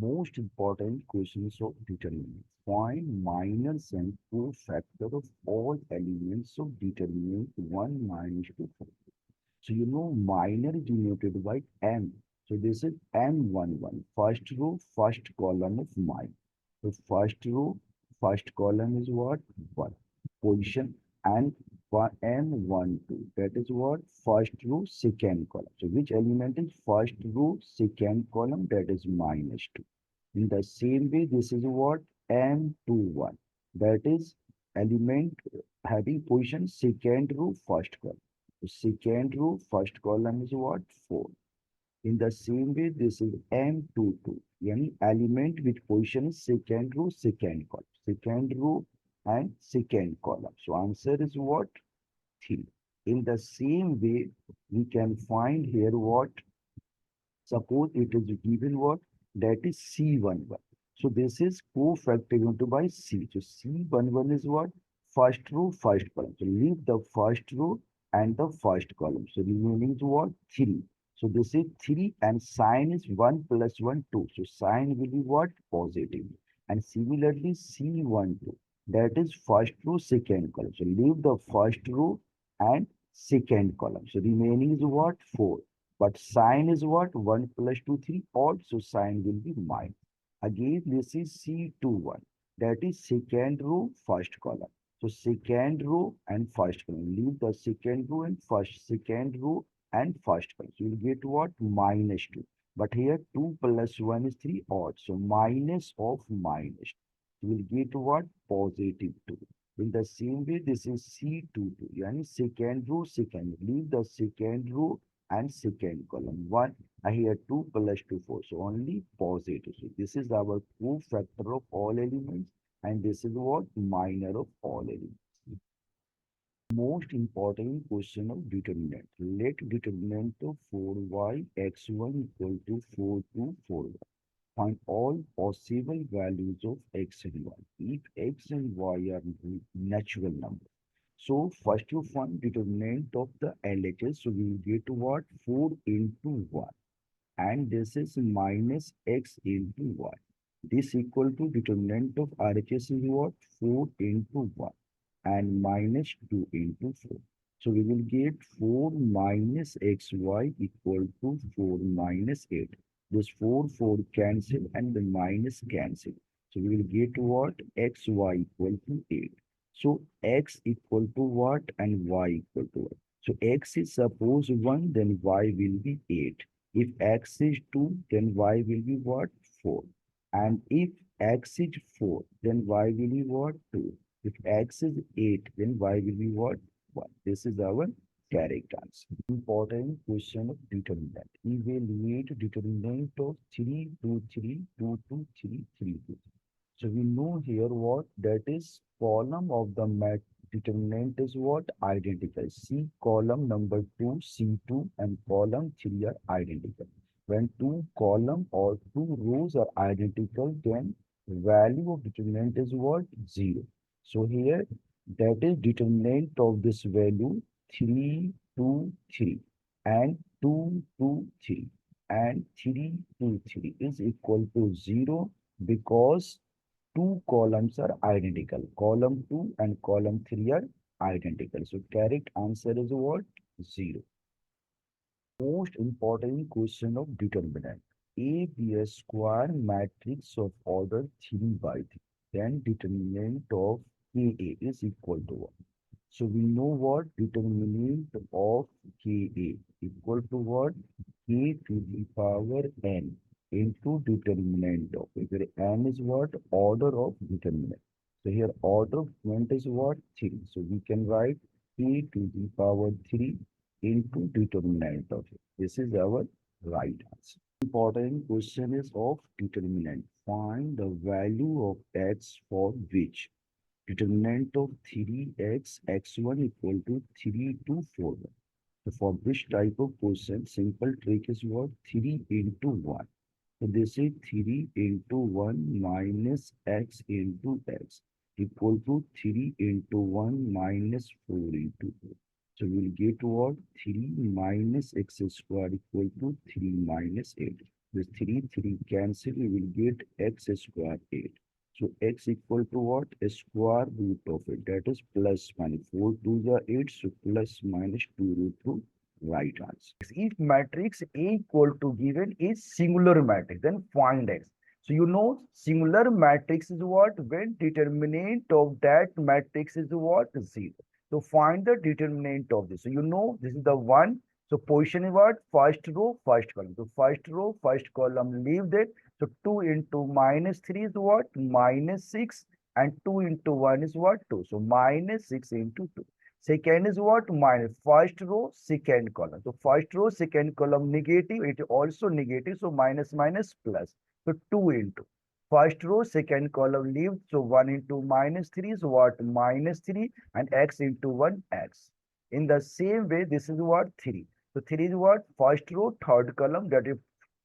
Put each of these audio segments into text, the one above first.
Most important questions of determinant. Find minors and cofactor of all elements of determinant 1 minus 2. So you know minor is denoted by M. So this is M11. First row, first column of minor. So first row, first column is what? 1. Position and M12. That is what? First row, second column. So which element is first row, second column? That is minus 2. In the same way, this is what? M21. That is element having position second row, first column. So second row, first column is what? 4. In the same way, this is M22. Yani element with position second row, second column. Second row and second column. So answer is what? 3. In the same way, we can find here what? Suppose it is given what? That is C11. So this is cofactor into by C. So C11 is what? First row, first column. So leave the first row and the first column. So remaining is what? 3. So this is 3 and sign is 1 plus 1, 2. So sign will be what? Positive. And similarly C12. That is first row, second column. So leave the first row and second column. So remaining is what? 4. But sign is what? 1 plus 2, 3. Also sign will be minus. Again, this is C21. That is second row, first column. So second row and first column. Leave the second row and second row and first column. So you will get what? Minus 2. But here 2 plus 1 is 3 odd. So minus of minus. You will get what? Positive 2. In the same way, this is C22. Yani second row, second. Leave the second row and second column 1. I here 2 plus 2, 4. So only positive. So this is our cofactor of all elements, and this is what? Minor of all elements. Most important question of determinant. Let determinant of 4y x1 equal to 4 to 4y. Find all possible values of x and y. If x and y are natural numbers. So first you find determinant of the LHS. So we will get what? 4 into 1. And this is minus x into y. This equal to determinant of RHS is what? 4 into 1 and minus 2 into 4. So we will get 4 minus xy equal to 4 minus 8. This 4 cancel and the minus cancel. So we will get what? Xy equal to 8. So x equal to what and y equal to what? So x is suppose 1, then y will be 8. If x is 2, then y will be what? 4. And if x is 4, then y will be what? 2. If x is 8, then y will be what? 1. This is our correct answer. Important question of determinant. Evaluate determinant of 3, 2, 3, 2, 2, 3, 3, 2. So we know here what? That is column of the determinant is what? Identical. C column number 2, C2 and column 3 are identical. When two column or two rows are identical, then value of determinant is what? 0. So here that is determinant of this value 3, 2, 3 and 2, 2, 3 and 3, 2, 3 is equal to 0 because two columns are identical. Column 2 and column 3 are identical. So correct answer is what? 0. Most important question of determinant. A be a square matrix of order 3 by 3. Then determinant of KA is equal to 1. So we know what? Determinant of KA equal to what? K to the power n into determinant of it, where n is what? Order of determinant. So here order of element is what? 3. So we can write k to the power 3 into determinant of it. This is our right answer. Important question is of determinant. Find the value of x for which determinant of 3x x1 equal to 3 to 4. So for this type of question, simple trick is what? 3 into 1. So this is 3 into 1 minus x into x equal to 3 into 1 minus 4 into 4. So we'll get what? 3 minus x square equal to 3 minus 8. This 3 cancel, we will get x square 8. So x equal to what? A square root of it. That is plus minus 4 to the 8. So plus minus 2 root 2. Right answer. If matrix A equal to given is singular matrix, then find x. So you know singular matrix is what? When determinant of that matrix is what? 0. So find the determinant of this. So you know this is the one. So position is what? First row, first column. So first row, first column, leave that. So 2 into minus 3 is what? Minus 6. And 2 into 1 is what? 2. So minus 6 into 2. Second is what? Minus first row, second column. So first row, second column negative. It is also negative. So minus minus plus. So 2 into first row, second column leave. So 1 into minus 3 is what? Minus 3 and x into 1 x. In the same way, this is what? 3. So 3 is what? First row, third column. That is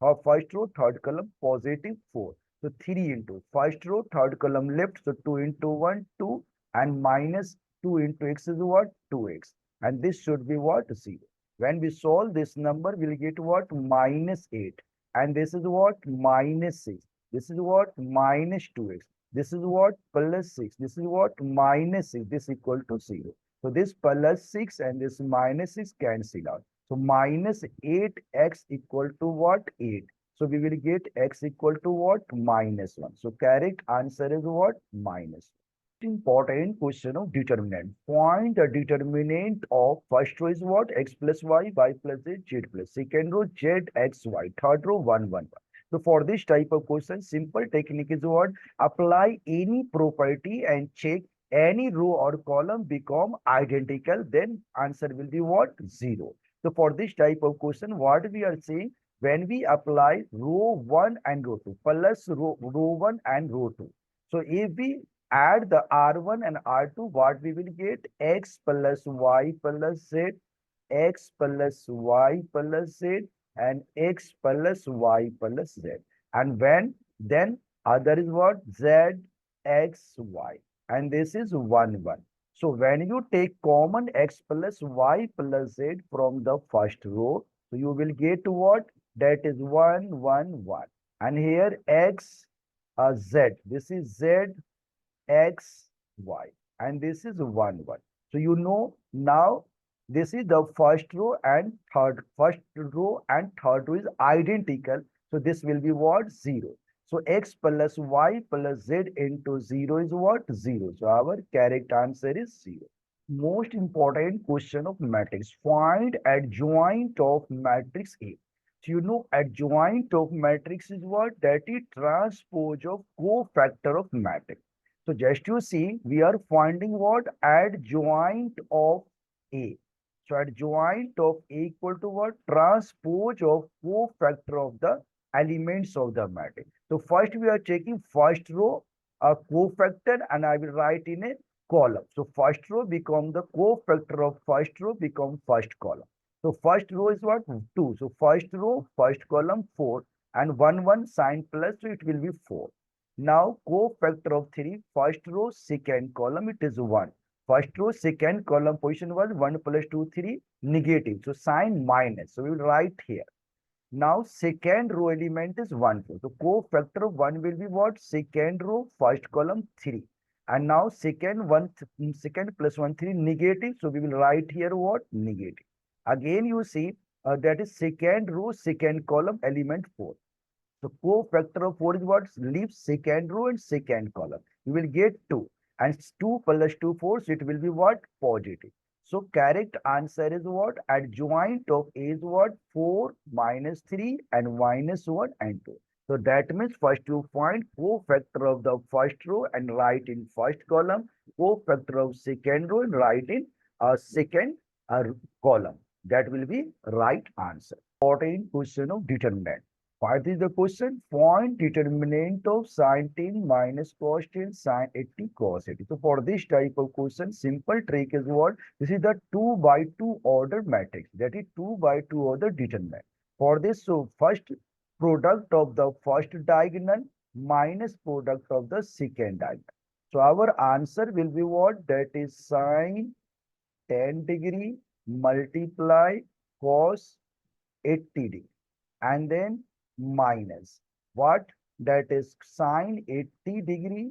first row, third column, positive 4. So 3 into first row, third column left. So 2 into 1, 2 and minus 2 into x is what? 2x. And this should be what? 0. When we solve this number, we'll get what? Minus 8. And this is what? Minus 6. This is what? Minus 2x. This is what? Plus 6. This is what? Minus 6. This equal to 0. So this plus 6 and this minus 6 cancel out. So minus 8x equal to what? 8. So we will get x equal to what? Minus 1. So correct answer is what? Minus 1. Important question of determinant. Find the determinant of first row is what? X plus y plus z plus. Second row z x y. Third row 1 1 1. So for this type of question, simple technique is what? Apply any property and check any row or column become identical, then answer will be what? 0. So for this type of question, what we are saying, when we apply row 1 and row 2 plus row 1 and row 2. So if we add the R1 and R2, what we will get? X plus Y plus Z, X plus Y plus Z, and X plus Y plus Z. And when, then other is what? Z, X, Y. And this is 1, 1. So when you take common X plus Y plus Z from the first row, so you will get what? That is 1, 1, 1. And here X, Z. This is Z, X, Y. And this is 1, 1. So you know now this is the first row and third. First row and third row is identical. So this will be what? 0. So x plus y plus z into 0 is what? 0. So our correct answer is 0. Most important question of matrix. Find adjoint of matrix A. So you know adjoint of matrix is what? That is transpose of cofactor of matrix. So just you see, we are finding what? Adjoint of A. So adjoint of A equal to what? Transpose of cofactor of the elements of the matrix. So first we are checking first row, a cofactor, and I will write in a column. So first row become the cofactor of first row become first column. So first row is what? 2. So first row, first column 4 and 1 1 sign plus, so it will be 4. Now cofactor of 3, first row, second column, it is 1. First row, second column position was 1 plus 2, 3, negative. So sign minus. So we will write here. Now second row element is 1, 2. So cofactor of 1 will be what? Second row, first column 3. And now second plus 1, 3, negative. So we will write here what? Negative. Again you see that is second row, second column, element 4. So cofactor of 4 is what? Leave second row and second column. You will get 2. And 2 plus 2, 4. So it will be what? Positive. So correct answer is what? Adjoint of A is what? 4 minus 3 and minus 1 and 2. So that means first you find cofactor of the first row and write in first column. Cofactor of second row and write in second column. That will be right answer. Important question of determinant. What is the question? Find determinant of sin 10 minus cos 10 sin 80 cos 80. So for this type of question, simple trick is what? This is the 2 by 2 order matrix. That is 2 by 2 order determinant. For this, so first product of the first diagonal minus product of the second diagonal. So our answer will be what? That is sin 10 degree multiply cos 80 degree. And then minus what? That is sine 80 degree,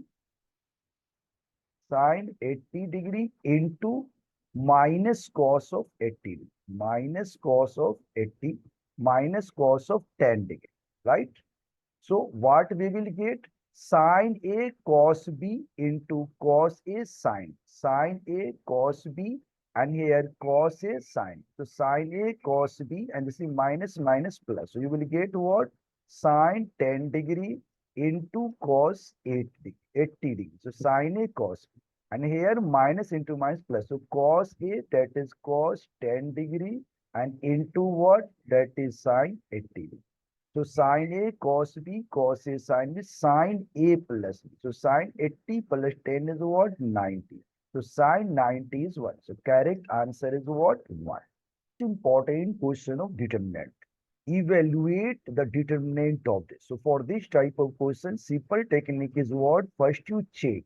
sine 80 degree into minus cos of 80 degree, minus cos of 80 minus cos of 10 degree, right? So what we will get? Sine A cos B into cos A sine. Sine A cos B and here cos A sine. So sine A cos B and this is minus minus plus. So you will get what? Sine 10 degree into cos 80 degree. So sine A cos B. And here minus into minus plus. So cos A that is cos 10 degree and into what? That is sine 80 degree. So sine A cos B cos A sine B sine A plus B. So sine 80 plus 10 is what? 90. So sine 90 is 1. So correct answer is what? 1. Important question of determinant. Evaluate the determinant of this. So for this type of question, simple technique is what? First you check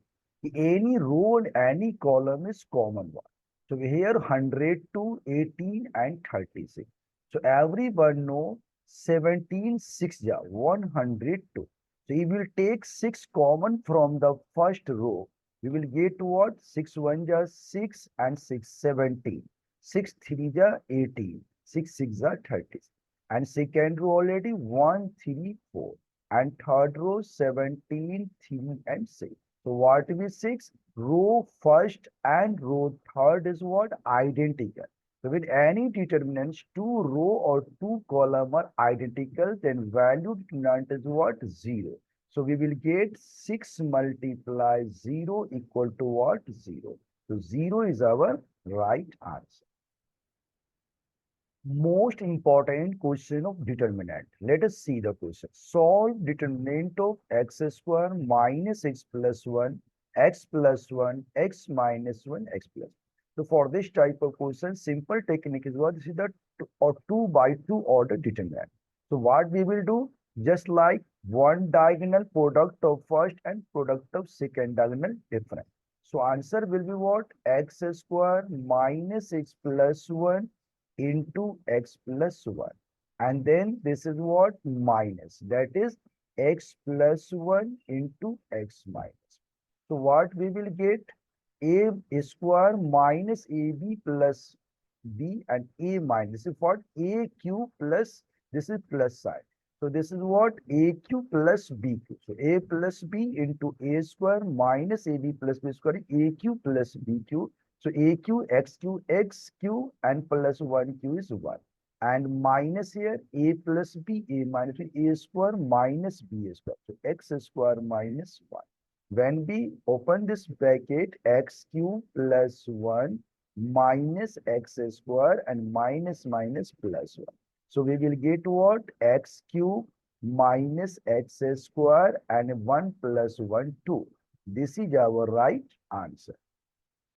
any row and any column is common one. So here 100 to 18 and 36. So everyone know 17 6 ja 102. So we will take 6 common from the first row. We will get what? 6 1 ja 6 and 6 17. 6 3 ja 18. 6 6 ja 30. And second row already 1 3 4. And third row 17 3 and 6. So what is 6? Row first and row third is what? Identical. So with any determinants, two row or two column are identical, then value determinant is what? 0. So we will get 6 multiply 0 equal to what? 0. So 0 is our right answer. Most important question of determinant. Let us see the question. Solve determinant of x square minus x plus 1, x plus 1, x minus 1, x plus 1. So for this type of question, simple technique is what? This is the 2 by 2 order determinant. So what we will do? Just like one diagonal product of first and product of second diagonal different. So answer will be what? X square minus x plus 1 into x plus 1, and then this is what? Minus, that is x plus 1 into x minus. So what we will get? A square minus ab plus b and a minus. This is what? Aq plus, this is plus side. So this is what? Aq plus bq. So a plus b into a square minus ab plus b square, aq plus bq. So AQ, XQ, XQ and plus 1Q is 1. And minus here A plus B, A minus B, A square minus B square. So X square minus 1. When we open this bracket, XQ plus 1 minus X square and minus minus plus 1. So we will get what? XQ minus X square and 1 plus 1, 2. This is our right answer.